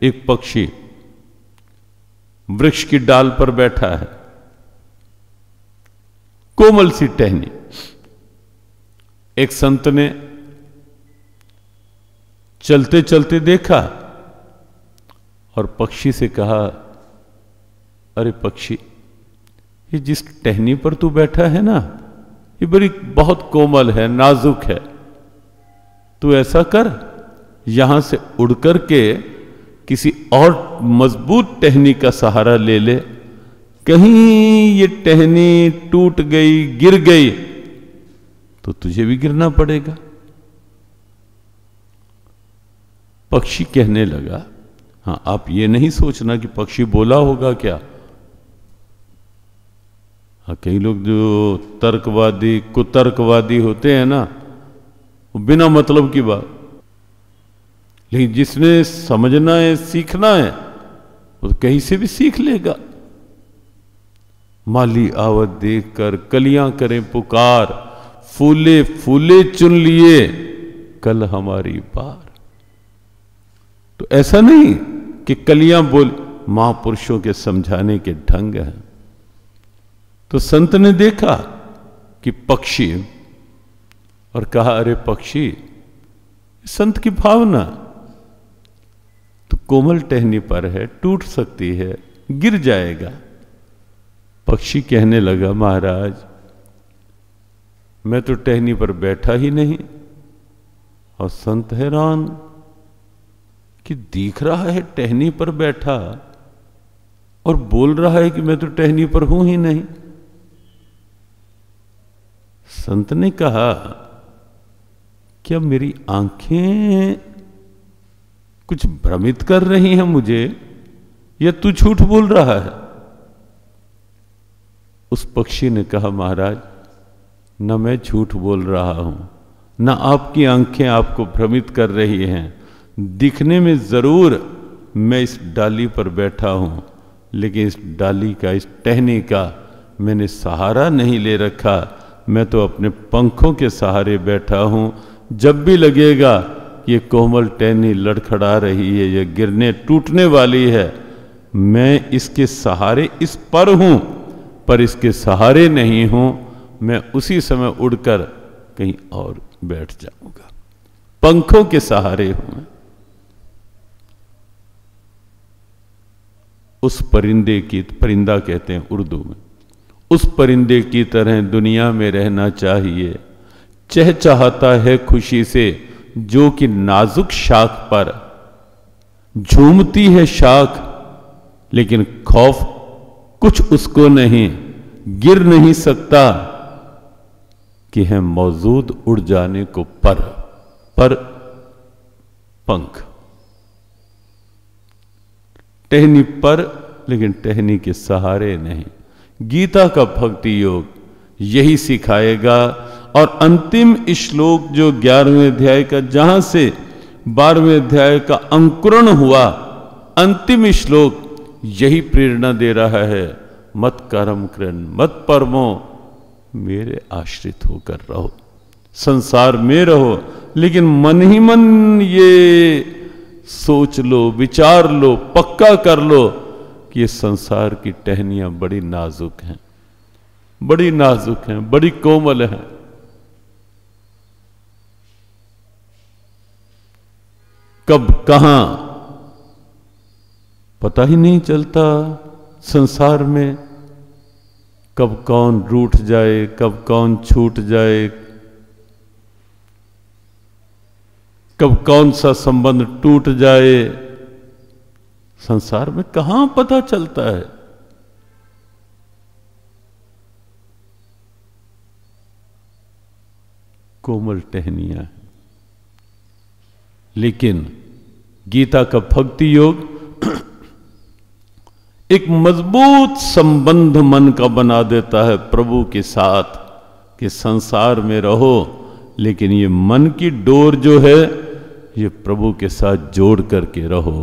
एक पक्षी वृक्ष की डाल पर बैठा है, कोमल सी टहनी। एक संत ने चलते चलते देखा और पक्षी से कहा, अरे पक्षी, ये जिस टहनी पर तू बैठा है ना, ये बड़ी बहुत कोमल है, नाजुक है। तू ऐसा कर, यहां से उड़ करके किसी और मजबूत टहनी का सहारा ले ले। कहीं ये टहनी टूट गई, गिर गई, तो तुझे भी गिरना पड़ेगा। पक्षी कहने लगा, हाँ, आप ये नहीं सोचना कि पक्षी बोला होगा क्या। हाँ, कई लोग जो तर्कवादी, कुतर्कवादी होते हैं ना, वो बिना मतलब की बात। लेकिन जिसने समझना है, सीखना है, वो तो कहीं से भी सीख लेगा। माली आवत देखकर कलियां करें पुकार, फूले फूले चुन लिए कल हमारी बार। तो ऐसा नहीं कि कलियां बोल, महापुरुषों के समझाने के ढंग हैं। तो संत ने देखा कि पक्षी, और कहा, अरे पक्षी, संत की भावना तो कोमल टहनी पर है, टूट सकती है, गिर जाएगा। पक्षी कहने लगा, महाराज, मैं तो टहनी पर बैठा ही नहीं। और संत हैरान कि दिख रहा है टहनी पर बैठा और बोल रहा है कि मैं तो टहनी पर हूं ही नहीं। संत ने कहा, क्या मेरी आंखें कुछ भ्रमित कर रही हैं मुझे, या तू झूठ बोल रहा है? उस पक्षी ने कहा, महाराज, न मैं झूठ बोल रहा हूं, न आपकी आंखें आपको भ्रमित कर रही हैं। दिखने में जरूर मैं इस डाली पर बैठा हूं, लेकिन इस डाली का, इस टहनी का मैंने सहारा नहीं ले रखा। मैं तो अपने पंखों के सहारे बैठा हूं। जब भी लगेगा ये कोमल टहनी लड़खड़ा रही है, ये गिरने टूटने वाली है, मैं इसके सहारे इस पर हूं, पर इसके सहारे नहीं हूं। मैं उसी समय उड़कर कहीं और बैठ जाऊंगा, पंखों के सहारे हूं। उस परिंदे की, परिंदा कहते हैं उर्दू में, उस परिंदे की तरह दुनिया में रहना चाहिए। चहचहाता है खुशी से जो कि नाजुक शाख पर झूमती है शाख, लेकिन खौफ कुछ उसको नहीं, गिर नहीं सकता कि है मौजूद उड़ जाने को पर पंख। टहनी पर, लेकिन टहनी के सहारे नहीं। गीता का भक्ति योग यही सिखाएगा। और अंतिम श्लोक जो 11वें अध्याय का, जहां से 12वें अध्याय का अंकुरण हुआ, अंतिम श्लोक यही प्रेरणा दे रहा है, मत कर्म कृन मत परमो, मेरे आश्रित होकर रहो, संसार में रहो, लेकिन मन ही मन ये सोच लो, विचार लो, पक्का कर लो कि ये संसार की टहनियां बड़ी नाजुक हैं, बड़ी नाजुक हैं, बड़ी कोमल हैं। कब कहां पता ही नहीं चलता संसार में, कब कौन रूठ जाए, कब कौन छूट जाए, कब कौन सा संबंध टूट जाए, संसार में कहां पता चलता है। कोमल टहनियां हैं। लेकिन गीता का भक्ति योग एक मजबूत संबंध मन का बना देता है प्रभु के साथ, कि संसार में रहो, लेकिन ये मन की डोर जो है ये प्रभु के साथ जोड़ करके रहो।